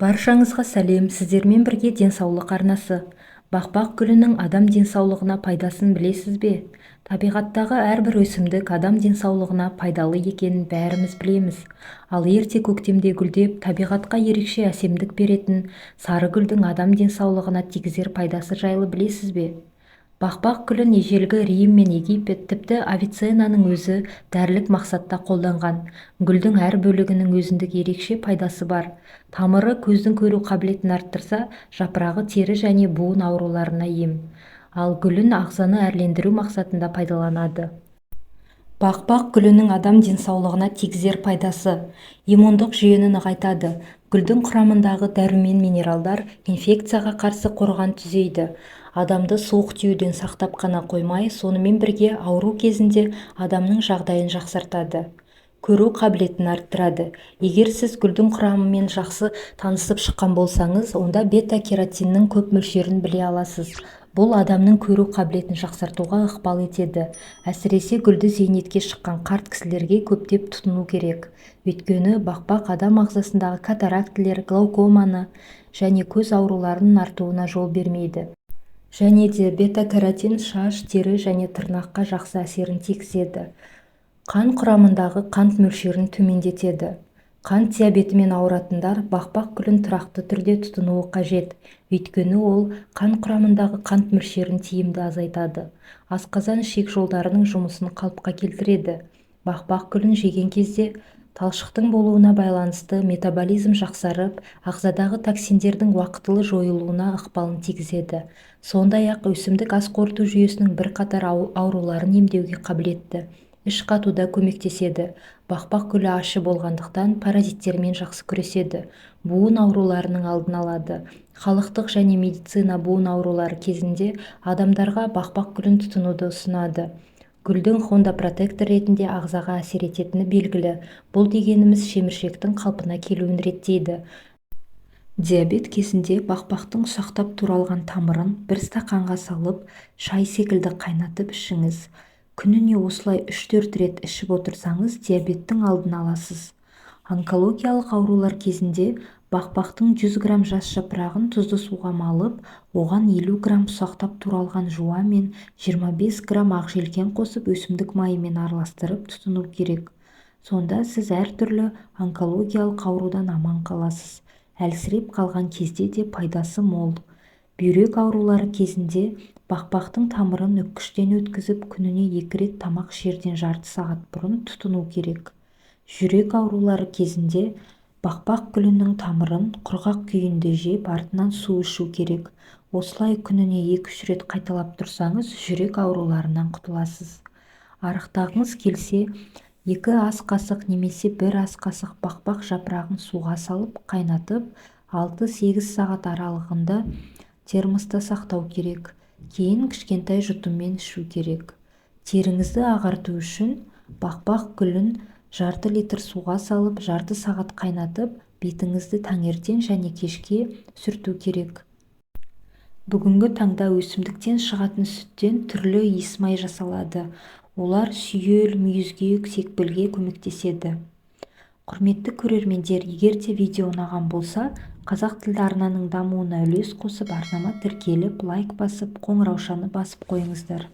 Баршаңызға сәлем, сіздермен бірге денсаулық арнасы. Бақбақ гүлінің адам денсаулығына пайдасын білесіз бе? Табиғаттағы әрбір өсімдік адам денсаулығына пайдалы екенін бәріміз білеміз. Ал ерте көктемде гүлдеп, табиғатқа ерекше әсемдік беретін сары гүлдің адам денсаулығына тигізер пайдасы жайлы білесіз бе? Бақбақ гүлін ежелгі Рим мен Египет, тіпті Авиценнаның өзі дәрілік мақсатта қолданған. Гүлдің әр бөлігінің өзіндік ерекше пайдасы бар. Тамыры көздің көру қабілетін арттырса, жапырағы тері және буын ауруларына ем. Ал гүлін ағзаны әрлендіру мақсатында пайдаланады. Бақбақ гүлінің адам денсаулығына тигізер пайдасы: иммундық жүйені нығайтады. Гүлдің құрамындағы дәрумен минералдар инфекцияға қарсы қорған түзейді. Адамды суық тиюден сақтап қана қоймай, сонымен бірге ауру кезінде адамның жағдайын жақсартады. Көру қабілетін арттырады. Егер сіз гүлдің құрамымен жақсы танысып шыққан болсаңыз, онда бета-керотиннің көп мөлшерін біле аласыз. Бұл адамның көру қабілетін жақсартуға ықпал етеді. Әсіресе гүлді зейнетке шыққан қарт кісілерге көптеп тұтыну керек. Өйткені бақбақ адам ағзасындағы катарактілер, глаукоманы және көз ауруларының артуына жол бермейді. Және де бета-каротин шаш, тері және тырнаққа жақсы әсерін тигізеді. Қан құрамындағы қант мөлшерін төмендетеді. Қант диабетімен ауыратындар бақбақ гүлін тұрақты түрде тұтынуы қажет. Өйткені ол қан құрамындағы қант мөлшерін тиімді азайтады. Асқазан ішек жолдарының жұмысын қалыпқа келтіреді. Бақбақ гүлін жеген кезде талшықтың болуына байланысты метаболизм жақсарып, ағзадағы токсиндердің уақытылы жойылуына ықпалын тигізеді. Сондай-ақ өсімдік ас қорыту жүйесінің бірқатар ауруларын емдеуге қабілетті. Іш қатуда көмектеседі. Бақбақ гүлі ащы болғандықтан паразиттермен жақсы күреседі. Буын ауруларының алдын алады. Халықтық және медицина буын аурулары кезінде адамдарға бақбақ гүлін тұтынуды ұсынады. Гүлдің хондопротектор ретінде ағзаға әсер ететіні белгілі. Бұл дегеніміз шеміршектің қалпына келуін реттейді. Диабет кезінде бақбақтың ұсақтап туралған тамырын бір стақанға салып, шай секілді қайнатып ішіңіз. Күніне осылай 3-4 рет ішіп отырсаңыз, диабеттің алдын аласыз. Онкологиялық аурулар кезінде бақбақтың 100 грамм жас жапырағын тұзды суға малып, оған 50 грамм ұсақтап туралған жуа мен 25 грамм ақжелкен қосып өсімдік майымен араластырып тұтыну керек. Сонда сіз әртүрлі онкологиялық аурудан аман қаласыз. Әлсіреп қалған кезде де пайдасы мол. Бүйрек аурулары кезінде бақбақтың тамырын үккіштен өткізіп, күніне 2 рет тамақ ішерден жарты сағат бұрын тұтыну керек. Жүрек аурулары кезінде бақбақ гүлінің тамырын құрғақ күйінде жеп, артынан су ішу керек. Осылай күніне 2-3 рет қайталап тұрсаңыз, жүрек ауруларынан құтыласыз. Арықтағыңыз келсе, 2 ас қасық немесе 1 ас қасық бақбақ жапырағын суға салып, қайнатып, 6-8 сағат аралығында термоста сақтау керек. Кейін кішкентай жұтыммен ішу керек. Теріңізді ағарту үшін бақбақ гүлін жарты литр суға салып, жарты сағат қайнатып, бетіңізді таңертең және кешке сүрту керек. Бүгінгі таңда өсімдіктен шығатын сүттен түрлі иіс май жасалады. Олар сүйел, мүйізгеек, секпілге көмектеседі. Құрметті көрермендер, егер де видео ұнаған болса, қазақ тілді арнаның дамуына үлес қосып, арнама тіркеліп, лайк басып, қоңыраушаны басып қойыңыздар.